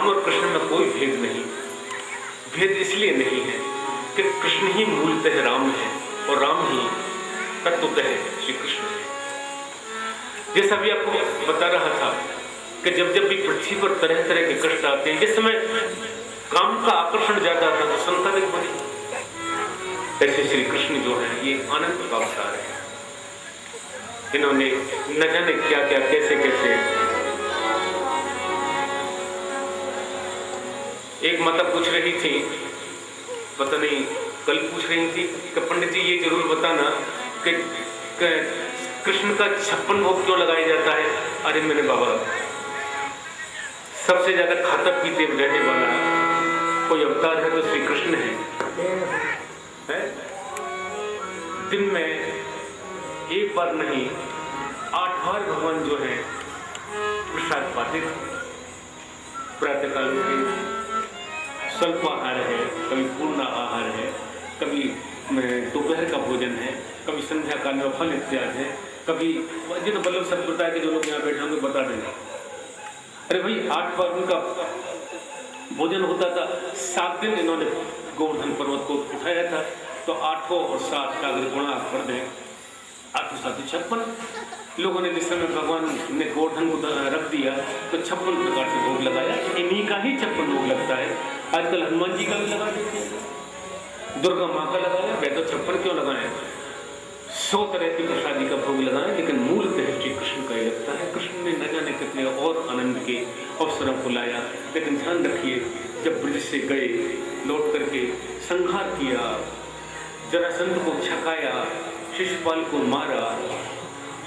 राम और कृष्ण में कोई भेद नहीं। भेद इसलिए नहीं है कि कृष्ण ही मूलतः राम है और राम ही तत्वतः श्री कृष्ण है। जैसा भी आपको बता रहा था कि जब जब भी पृथ्वी पर तरह तरह के कष्ट आते हैं, जिस समय काम का आकर्षण ज्यादा था तो संतानिक बने, ऐसे श्री कृष्ण जो है ये आनंद का अवतार है। इन्होंने न जाने क्या क्या कैसे कैसे। एक माता पूछ रही थी, पता नहीं कल पूछ रही थी कि पंडित जी ये जरूर बताना कि कृष्ण का 56 भोग क्यों लगाया जाता है। अरे मेरे बाबा, सबसे ज्यादा खाता पीते रहने वाला कोई अवतार है तो श्री कृष्ण है? दिन में एक बार नहीं 8 बार भगवान जो है प्रसाद पाते थे। प्रातःकाल में स्वल्प आहार है, कभी पूर्ण आहार है, कभी दोपहर का भोजन है, कभी संध्या काल में फल इत्यादि है, कभी जिन बल्लभ सब बताया कि जो लोग यहाँ बैठे होंगे बता देंगे। अरे भाई 8 बार उनका भोजन होता था। 7 दिन इन्होंने गोवर्धन पर्वत को उठाया था, तो 8 और 7 का अगर गुणा कर दें 8 7 56 लोगों ने जिस समय भगवान ने गोवर्धन को रख दिया तो 56 प्रकार से भोग लगाया। इन्हीं का ही 56 भोग लगता है। आजकल हनुमान जी का भी लगा देते हैं, दुर्गा माँ का लगाया, वे तो 56 क्यों लगाए? 100 तरह की प्रसादी का भोग लगाए, लेकिन मूल श्री कृष्ण का ही लगता है। कृष्ण ने न जाने कितने और आनंद के अवसरों को लाया। लेकिन ध्यान रखिए, जब ब्रज से गए, लौट करके संहार किया, जरासंध को छकाया, शिशुपाल को मारा,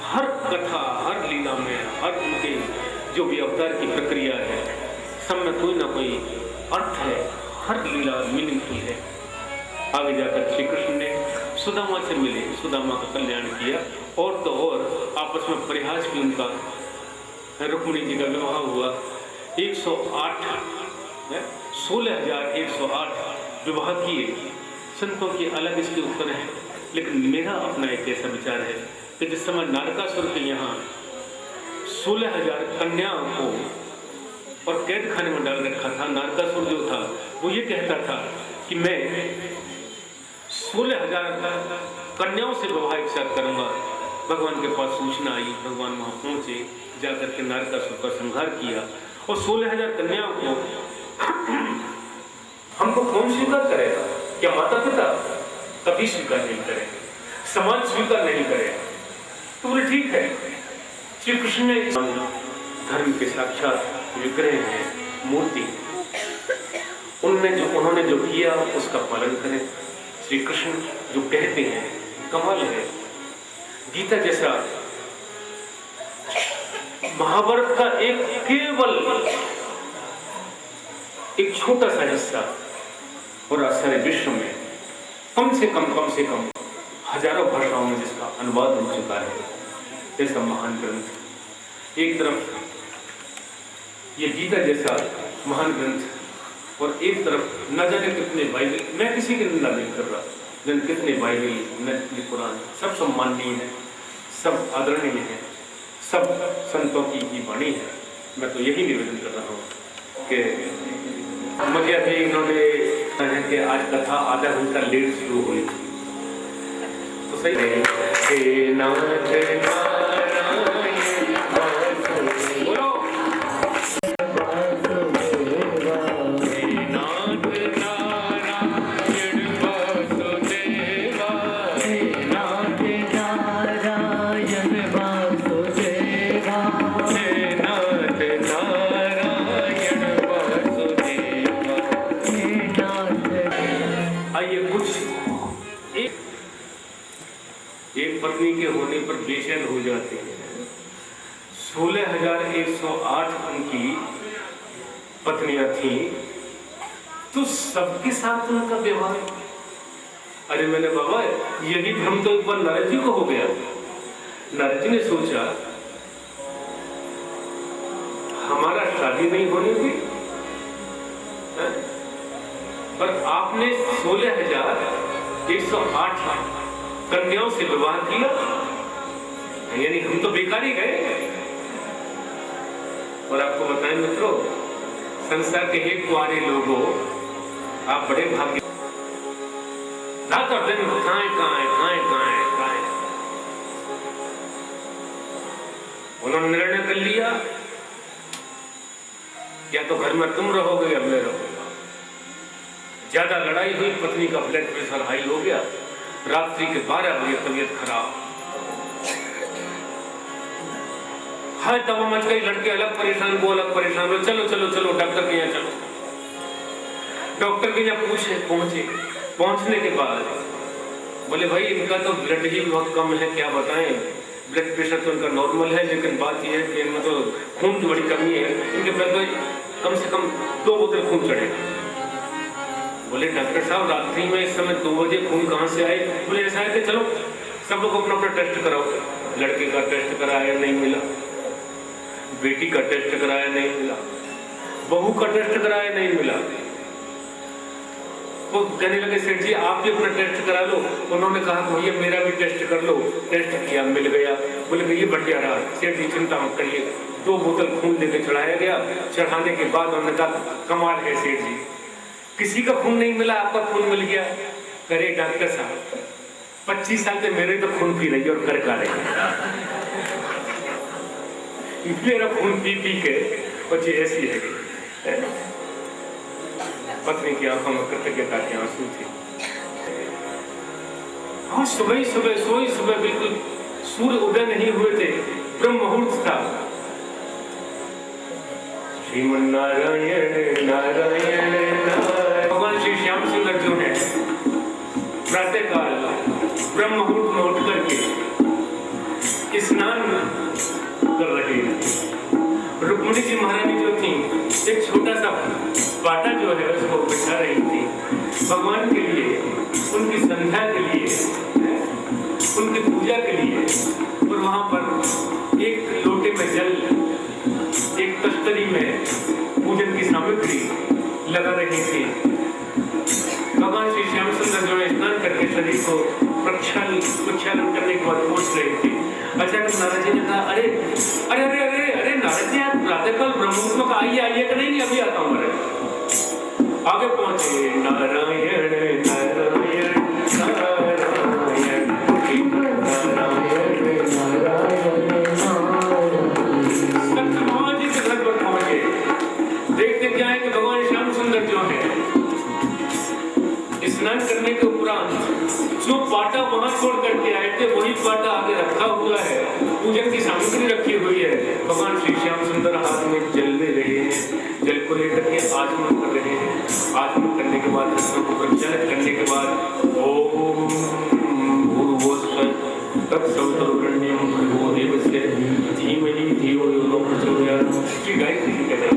हर कथा हर लीला में हर उनके जो भी अवतार की प्रक्रिया है सब में कोई ना कोई अर्थ है, हर लीला मीनिंगफुल है। आगे जाकर श्री कृष्ण ने सुदामा से मिले, सुदामा का कल्याण किया, और तो और आपस में परिहास भी उनका, रुक्मिणी जी का विवाह हुआ। 108 16,108 विवाह किए। संतों की अलग इसके उत्तर है, लेकिन मेरा अपना एक ऐसा विचार है कि जिस समय नारकासुर के यहाँ 16,000 कन्याओं को और कैद खाने में डाल रखा था, नारकासुर जो था वो ये कहता था कि मैं 16,000 कन्याओं से विवाह एक साथ करूंगा। भगवान के पास सूचना आई, भगवान वहां पहुंचे, जाकर के नारकासुर का संहार किया। और 16,000 कन्याओं को हमको कौन स्वीकार करेगा? क्या माता पिता? कभी स्वीकार नहीं करेंगे, समाज स्वीकार नहीं करेगा। तो बोले ठीक है। श्री कृष्ण ने धर्म के साक्षात विग्रह है, मूर्ति, उन्होंने जो किया उसका पालन करें। श्री कृष्ण जो कहते हैं कमाल है। गीता जैसा महाभारत का केवल एक छोटा सा हिस्सा और सारे विश्व में कम से कम हजारों भाषाओं में जिसका अनुवाद हो चुका है, जैसा महान ग्रंथ। एक तरफ ये गीता जैसा महान ग्रंथ और एक तरफ न जाने कितने बाइबल, मैं किसी की निंदा नहीं कर रहा, लेकिन कितने बाइबल, कितने कुरान, सब सम्माननीय है, सब आदरणीय है, सब संतों की वाणी है। मैं तो यही निवेदन कर रहा हूँ कि मुझे अभी इन्होंने कि आज कथा आधा घंटा लेट शुरू हुई, तो सही है। बोलो एक पत्नी के होने पर बेचैन हो जाते हैं। 16,108 उनकी पत्नियां थी, तो सबके साथ उनका व्यवहार। अरे मैंने बाबा यही भ्रम तो एक बार नारद जी को हो गया। नारद जी ने सोचा हमारा शादी नहीं होने की, पर आपने 16,108 कन्याओं से विवाह किया, यानी हम तो बेकार ही गए। और आपको बताएं मित्रों, संसार के एक कुआरे लोगों, आप बड़े भाग्य। रात और दिन खाएं खाएं खाएं खाएं खाएं। उन्होंने निर्णय कर लिया, या तो घर में तुम रहोगे या मैं रहूंगा। ज्यादा लड़ाई हुई, पत्नी का ब्लड प्रेशर हाई हो गया, रात्रि के 12 बजे तबीयत खराब, हाय दवा मच गई। लड़के अलग परेशान, वो अलग परेशान, बोले चलो चलो चलो डॉक्टर के यहाँ चलो। डॉक्टर के यहाँ पहुंचे। पहुंचने के बाद बोले भाई इनका तो ब्लड ही बहुत कम है, क्या बताएं, ब्लड प्रेशर तो इनका नॉर्मल है, लेकिन बात यह है कि इनमें तो खून की बड़ी कमी है, इनके ब्लड में कम से कम 2 बोतल खून चढ़ेगा। बोले डॉक्टर साहब रात्रि में इस समय 2 बजे खून कहाँ से आए? बोले ऐसा है कि चलो सब लोग अपना अपना टेस्ट कराओ। लड़के का टेस्ट कराया, नहीं मिला। बेटी का टेस्ट कराया, नहीं मिला। बहू का टेस्ट कराया, नहीं मिला। वो कहने लगे सेठ जी आप भी अपना टेस्ट करा लो। उन्होंने कहा भैया मेरा भी टेस्ट कर लो। टेस्ट किया, मिल गया। बोले भैया बढ़िया रहा, सेठ जी चिंता मत करिए। 2 बोतल खून लेके चढ़ाया गया। चढ़ाने के बाद उन्होंने कहा कमाल है सेठ जी, किसी का खून नहीं मिला, आपका खून मिल गया। करे डॉक्टर साहब 25 साल से मेरे तो खून पी रही और कर का रही, मेरा खून पी पी के बच्ची ऐसी है। पत्नी की आंखों में कृतज्ञता के आंसू थे। और सुबह सोई सुबह बिल्कुल सूर्य उदय नहीं हुए थे, ब्रह्म मुहूर्त था। श्रीमन नारायण नारायण नारायण। भगवान श्री श्याम सुंदर जो है प्रातः काल ब्रह्म मुहूर्त में उठ करके स्नान कर रहे हैं। रुक्मिणी जी महारानी जो थी एक छोटा सा बाटा जो है उसको बिठा रही थी भगवान के लिए, उनकी संध्या के लिए, उनकी पूजा के लिए। और वहां पर एक लोटे में जल, एक तश्तरी में पूजन की सामग्री लगा रही थी। भगवान श्री श्याम सुंदर जो है स्नान करके शरीर को प्रक्षालन करने के बाद पहुंच रहे थे। अचानक नारद जी ने कहा अरे अरे अरे अरे अरे नारद जी आप प्रातःकाल ब्रह्ममुहूर्त में आइए कि नहीं, अभी आता हूँ। आगे पहुंचे नारायण नारायण नारायण भगवान जी के घर पर पहुंचे। देखते क्या है कि भगवान श्याम सुंदर जो है स्नान करने के उपरांत जो पाटा वहां छोड़ करके आए थे वही पाटा आगे रखा हुआ है, पूजन की सामग्री रखी हुई है। भगवान श्री श्याम सुंदर हाथ में जल ले रहे हैं, जल को लेकर के आचमन कर रहे हैं। आचमन करने के बाद रत्नों को प्रज्वलित करने के बाद ओम भूर्भुवः तत्सवितुर्वरेण्यं भर्गो देवस्य धीमहि धियो यो न प्रचोदयात्। श्री गायत्री जी कहते हैं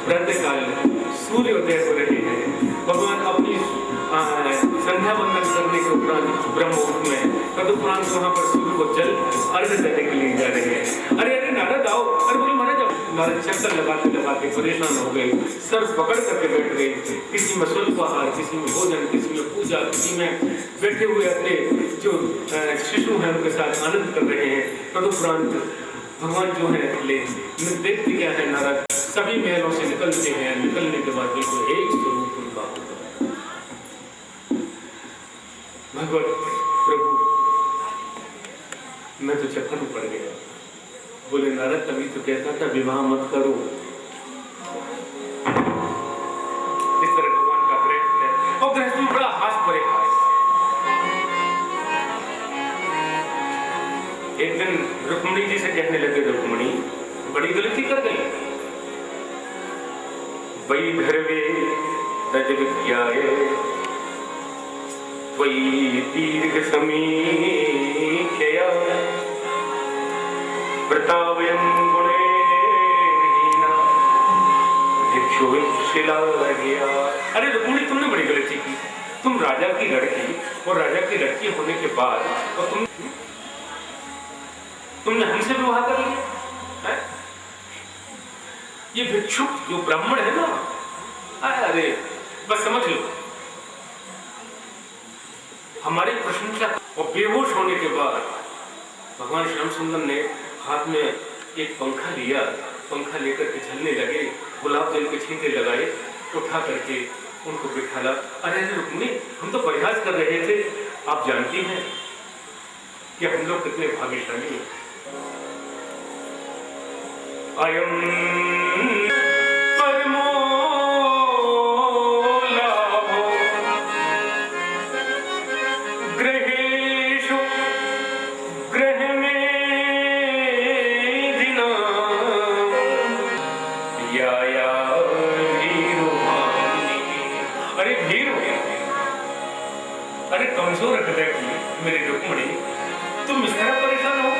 प्रातः काल सूर्य उदय हो रहे हैं। भगवान अपनी संध्या वंदन करने के उपरांत ब्रह्म मुहूर्त में तदुपरांत वहां पर सूर्य को जल अर्घ देने के लिए जा रहे हैं। अरे अरे नारद आओ। अरे बोले महाराज नारद चक्कर लगाते लगाते परेशान हो गए, सर पकड़ करके बैठ गए। किसी में स्वल्पाहार, किसी में भोजन, किसी में पूजा, किसी में बैठे हुए अपने जो शिशु हैं उनके साथ आनंद कर रहे हैं। तदुपरांत भगवान जो है देखते क्या है नारद सभी महलों से निकलते हैं। निकलने के बाद बिल्कुल एक स्वरूप उनका भगवत प्रभु, मैं तो चक्कर में पड़ गया। बोले नारद तभी तो कहता था विवाह मत करो। इस तरह भगवान का गृहस्थ है और गृहस्थ में बड़ा हास परे हास। एक दिन रुक्मिणी जी से कहने लगे रुक्मिणी बड़ी गलती कर गई। वैधर्वे तज विद्याय त्वयि दीर्घ समीक्षया प्रतावयं गुणैर्हीना भिक्षुविशिला गया। अरे रुक्मिणी तुमने बड़ी गलती की। तुम राजा की लड़की और राजा की लड़की होने के बाद और तुमने हमसे विवाह कर लिया। ये भिक्षुक जो ब्राह्मण है ना, अरे बस समझ लो हमारी प्रशंसा। और बेहोश होने के बाद भगवान श्याम सुंदर ने हाथ में एक पंखा लिया पंखा लेकर के चलने लगे, गुलाब जल के छींटे लगाए, उठा करके उनको बिठाला। अरे रुक्मिणी, हम तो प्रयास कर रहे थे, आप जानती हैं कि हम लोग कितने भाग्यशाली हैं। अयम परमो लाभो गृहेषु गृहमेधिना या भीरो भामिनी। अरे भीरो, अरे कमजोर हृदय की मेरी रुक्मिणी, तुम इस तरह परेशान हो?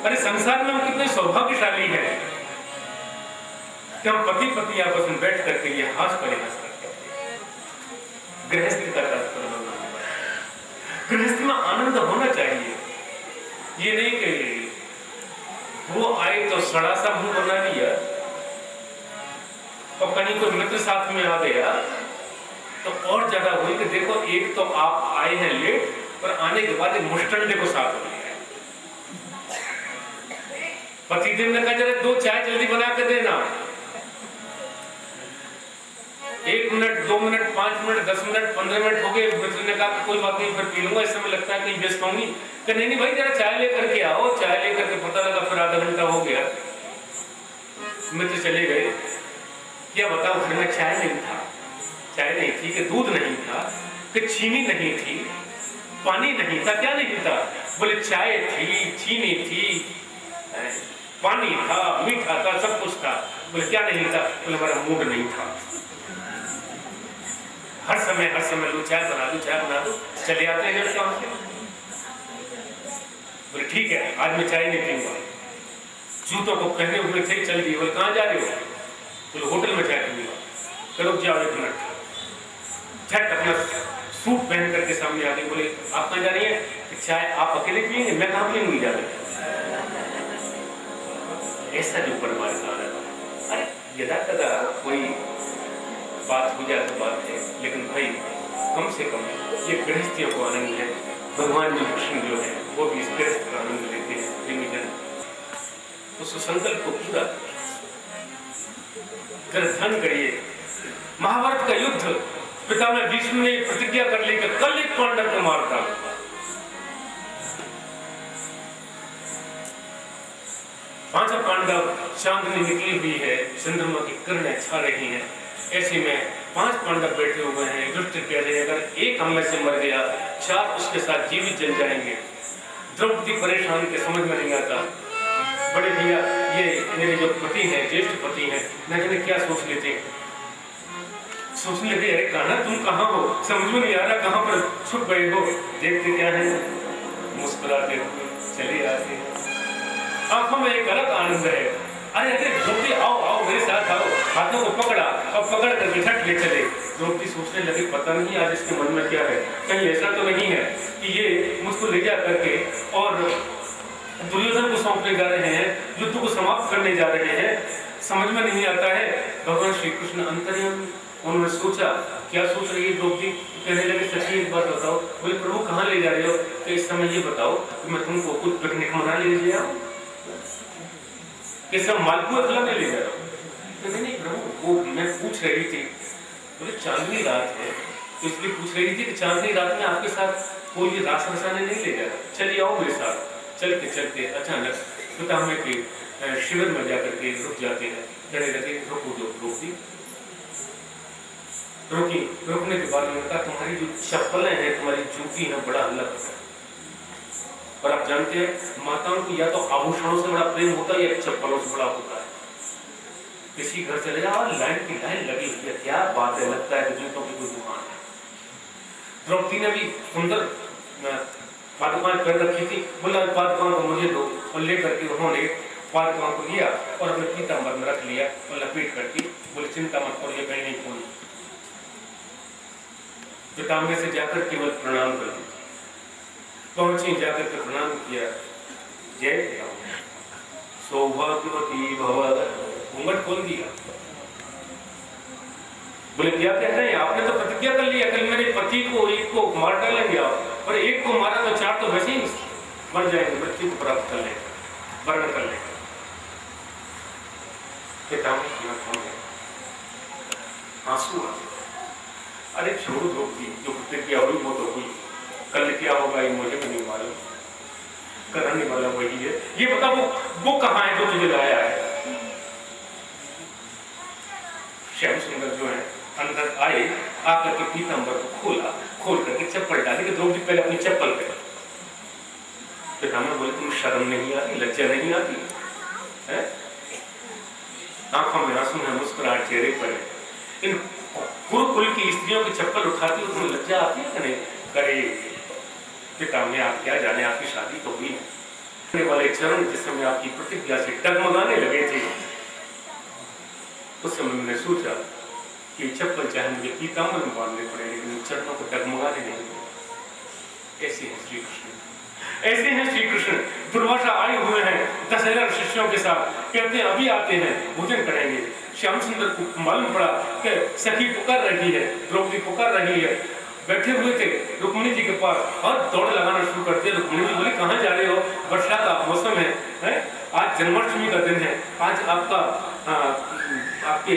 अरे संसार में हम कितने सौभाग्यशाली हैं कि हम पति पत्नी आपस में बैठ करके ये हास परिहास करते हैं। गृहस्थी का तात्पर्य गृहस्थी में आनंद होना चाहिए। ये नहीं कि वो आए तो सड़ा सा मुंह बना लिया और कहीं कोई मित्र साथ में आ गया तो और ज्यादा हुई कि देखो, एक तो आप आए हैं लेट और आने के बाद मुष्टंडे को साथ हो गया। पतिदेव ने कहा जरा 2 चाय जल्दी बना के देना। 1 minute, 2 minute, 5 minute, 10 minute, 15 minute हो गए। मित्र ने कहा कोई बात नहीं, फिर पी लूंगा, इस समय लगता है कहीं व्यस्त होंगी। नहीं नहीं भाई, जरा चाय लेकर के आओ। चाय लेकर के पता लगा फिर आधा घंटा हो गया, मित्र चले गए। क्या बताओ, घर में चाय नहीं था, चाय नहीं थी कि दूध नहीं था कि चीनी नहीं थी, पानी नहीं था, क्या नहीं था? बोले चाय थी, चीनी थी, पानी था, मीठा था, सब कुछ था। बोले क्या नहीं था? बोले हमारा मूड नहीं था। हर समय लो चाय बना दो, चाय बना दो, चले आते हैं काम से। बोले ठीक है, आज मैं चाय नहीं पीऊंगा। जूतों को पहने हुए थे, चल दिए। बोले कहाँ जा रहे हो? बोले होटल में चाय पीऊंगा। करो जाओ 1 मिनट। झट अपना सूट पहन करके सामने आ गई। बोले आप कहाँ जा रही है? चाय आप अकेले पिएंगे, मैं कहाँ पीऊंगी जा रही। ऐसा जो परिवार का आनंद। अरे यदा कदा कोई बात हो जाए तो बात है, लेकिन भाई कम से कम ये गृहस्थियों को आनंद है। भगवान जी कृष्ण जो है वो भी इस गृहस्थ का आनंद लेते हैं। प्रेमी जन उस संकल्प को पूरा कर ध्यान करिए। महाभारत का युद्ध, पितामह भीष्म ने प्रतिज्ञा कर ली कि कल एक पांडव को मारता। पांचों पांडव, चांदनी निकली हुई है, चंद्रमा की किरणें छा रही हैं। ऐसे में 5 पांडव बैठे हुए हैं। युधिष्ठिर कह रहे हैं अगर एक हम में से मर गया, 4 उसके साथ जीवित जल जाएंगे। द्रौपदी परेशान के समझ में नहीं आता। बड़े भैया, ये मेरे जो पति हैं, ज्येष्ठ पति हैं, न जाने क्या सोच लेते। सोचने लगे अरे कान्हा तुम कहाँ हो? समझ में नहीं आ रहा कहाँ पर छुप गए हो। देखते क्या है, मुस्कुराते हुए चले आते। आंखों में एक अलग आनंद है। अरे अरे द्रौपदी आओ आओ मेरे साथ आओ। हाथों को पकड़ा और पकड़ कर झट ले चले। द्रौपदी सोचने लगी पता नहीं आज इसके मन में क्या है। कहीं ऐसा तो नहीं है कि ये मुझको ले जा करके और दुर्योधन को सौंपने जा रहे हैं, युद्ध को समाप्त करने जा रहे हैं। समझ में नहीं आता है। भगवान श्री कृष्ण अंतर्यामी, उन्होंने सोचा क्या सोच रही है द्रौपदी। कहने लगे सच्ची एक बात बताओ। बोले प्रभु कहाँ ले जा रहे हो? तो इस समय ये बताओ कि मैं तुमको कुछ पिकनिक मना ले जाऊं कि सब मालपुआ खिलाने ले जा रहा हूँ? नहीं प्रभु, वो मैं पूछ रही थी। बोले चांदनी रात है तो इसलिए पूछ रही थी कि चांदनी रात में आपके साथ कोई रास रसाने नहीं ले जा रहा, चलिए आओ मेरे साथ। चलते चलते अचानक पितामह के शिविर में जाकर के रुक जाते हैं। कहने लगे रुको जो द्रौपदी। रुकी। रुकने के बाद उन्होंने कहा तुम्हारी जो चप्पलें हैं, तुम्हारी जूती है, बड़ा अलग है। और आप जानते हैं माताओं को या तो आभूषणों से बड़ा प्रेम होता है या चप्पलों से बड़ा होता है। किसी घर चले जाओ, लाइन की लाइन लगी हुई है, क्या बात है, लगता है जूतों की कोई दुकान है। द्रौपदी ने भी सुंदर पादुकाएं पहन रखी थी। बोला पादुकाओं को मुझे दो, और लेकर के उन्होंने पादुकाओं को लिया और अपने पीतांबर में रख लिया और लपेट करके बोले चिंता मत करो, ये कहीं नहीं खोली। पितामह से जाकर केवल प्रणाम कर दिया। पहुंची, जाकर के प्रणाम किया। जय सौभाग्यवती भव। घूंघट खोल दिया। बोले क्या कह रहे हैं? आपने तो प्रतिज्ञा कर लिया कल मेरे पति को एक को मार डालेंगे आप, और एक को मारा तो 4 तो वैसे ही मर जाएंगे, मृत्यु को प्राप्त कर लेंगे। वर्ण कर लेंगे। आंसू आ गए। अरे छोड़ो द्रौपदी, जो प्रतिज्ञा हुई वो तो हुई, कल क्या होगा ये मुझे भी नहीं मालूम, कराने वाला वही है। ये बता वो कहाँ है जो तुझे लाया है? श्याम सुंदर जो है अंदर आए, आकर के पीतांबर को खोल करके चप्पल डाली कि द्रौपदी पहले अपनी चप्पल पहन। पितामह बोले तुम शर्म नहीं आती, लज्जा नहीं आती है? आंखों में आंसू है, मुस्कुराहट चेहरे पर है। इन कुरुकुल की स्त्रियों की चप्पल उठाती हो तुम्हें लज्जा आती है कि नहीं? करे पितामह आप क्या जाने, आपकी शादी तो हुई है। वाले चरण जिस समय आपकी प्रतिज्ञा से डगमगाने लगे थे, उस समय मैंने सोचा कि चप्पल चाहे मुझे पीताम्बर में बांधने पड़े, लेकिन चरणों को डगमगाने नहीं। ऐसे हैं श्री कृष्ण, ऐसे हैं श्री कृष्ण। दुर्वासा आए हुए हैं 10,000 शिष्यों के साथ, कहते हैं अभी आते हैं, भोजन करेंगे। श्याम सुंदर को मालूम पड़ा कि सखी पुकार रही है, द्रौपदी पुकार रही है। बैठे हुए थे रुक्मिणी जी के पास और दौड़ लगाना शुरू करते हैं। रुक्मिणी जी बोली कहाँ जा रहे हो? वर्षा का मौसम है? आज जन्माष्टमी का दिन है, आज आपका आपके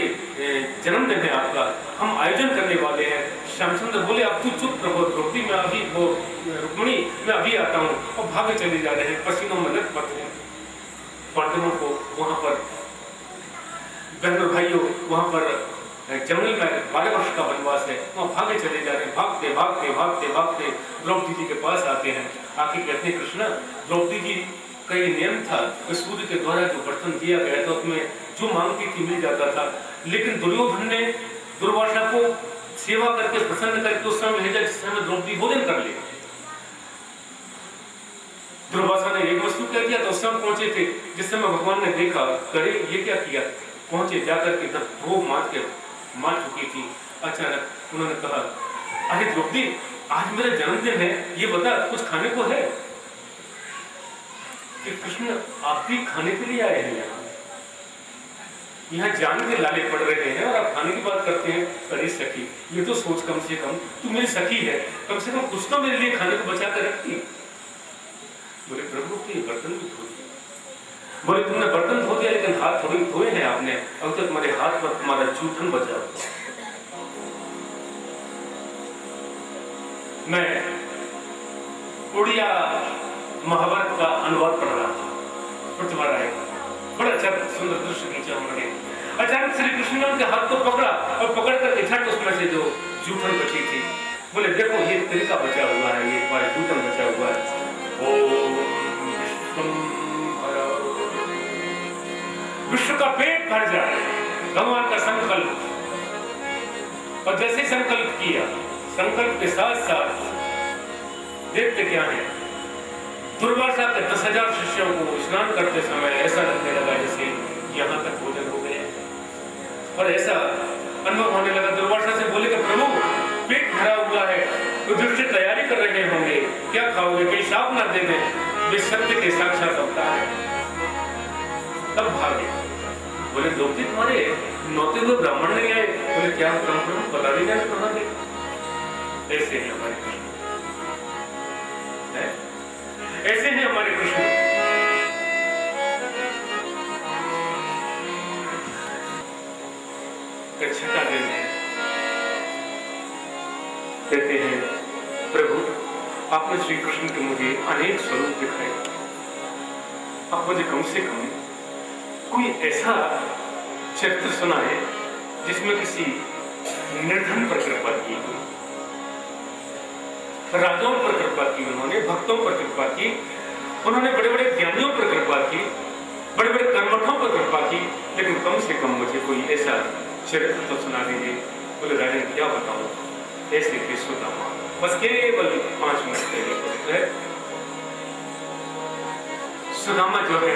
जन्मदिन है आपका, हम आयोजन करने वाले हैं। श्याम सुंदर बोले अब तू चुप रहो द्रौपदी, मैं अभी वो रुक्मिणी मैं अभी आता हूँ। और भागे चले जा रहे हैं, पसीनों में लथपथ हैं। पांडवों को वहां पर, बहनों भाइयों वहां पर जंगल में 12 वर्ष का वनवास है, वहाँ भागे चले जा रहे हैं। भागते भागते भागते भागते द्रौपदी जी के पास आते हैं। आके कहते हैं कृष्ण, द्रौपदी जी का ये नियम था कि सूर्य के द्वारा जो बर्तन दिया गया था उसमें जो मांगती थी मिल जाता था, लेकिन दुर्योधन ने दुर्वासा को सेवा करके प्रसन्न करके उस समय भेजा जिस समय द्रौपदी भोजन कर ले। दुर्वासा ने एक वस्तु कह दिया तो उस समय पहुंचे थे, जिस समय भगवान ने देखा करे ये क्या किया, पहुंचे जाकर के तब धो मान चुकी थी। अचानक उन्होंने कहा अरे द्रौपदी आज मेरा जन्मदिन है, ये बता कुछ खाने को है? कि कृष्ण आप भी खाने के लिए आए हैं यहाँ जान के लाले पड़ रहे हैं और आप खाने की बात करते हैं? अरे सखी ये तो सोच, कम से कम तू मेरी सखी है, कम से कम कुछ तो मेरे लिए खाने को बचा कर रखती। बोले प्रभु के बर्तन भी धो दिए। बोले तुमने बर्तन धो दिया लेकिन हाथ थोड़ी धोए हैं आपने, अब तक तुम्हारे हाथ पर तुम्हारा जूठन बचा। मैं उड़िया महाभारत का अनुवाद पढ़ रहा था, प्रतिभा राय, बड़ा अच्छा सुंदर दृश्य खींचा उन्होंने। अचानक श्री कृष्ण ने उनके हाथ को पकड़ा और पकड़ कर झट उसमें से जो जूठन बची थी, बोले देखो ये तिनका बचा हुआ है, ये तुम्हारा जूठन बचा हुआ है। विश्व का पेट भर जाए, भगवान का संकल्प। और जैसे संकल्प किया, संकल्प के साथ साथ देखते क्या है, दुर्वासा के 10,000 शिष्यों को स्नान करते समय ऐसा लगने लगा जैसे यहाँ तक भोजन हो गए, और ऐसा अनुभव होने लगा। दुर्वासा से बोले कि प्रभु पेट भरा हुआ है, युधिष्ठिर तैयारी कर रहे होंगे, क्या खाओगे, कहीं शाप ना दे दें, वे सत्य के साक्षात अवतार है। तब भागे। बोले द्रौपदी तुम्हारे नौते हुए ब्राह्मण नहीं आए? बोले क्या प्रभु बता दीजिए कहाँ गए? ऐसे ही हमारे कृष्ण, ऐसे ही हमारे कृष्ण। छठा दिन है, कहते हैं प्रभु आपने श्री कृष्ण के मुझे अनेक स्वरूप दिखाए, आप मुझे कम से कम कोई ऐसा चरित्र सुनाए जिसमें किसी निर्धन पर कृपा की, राजाओं पर कृपा की, उन्होंने भक्तों पर कृपा की, उन्होंने बड़े बड़े ज्ञानियों पर कृपा की, बड़े बड़े कर्मठों पर कृपा की, लेकिन कम से कम मुझे कोई ऐसा चरित्र तो सुना दीजिए। बोले राजन क्या बताऊं, ऐसे थे सुदामा, बस केवल 5 मिनट के लिए। सुदामा जो है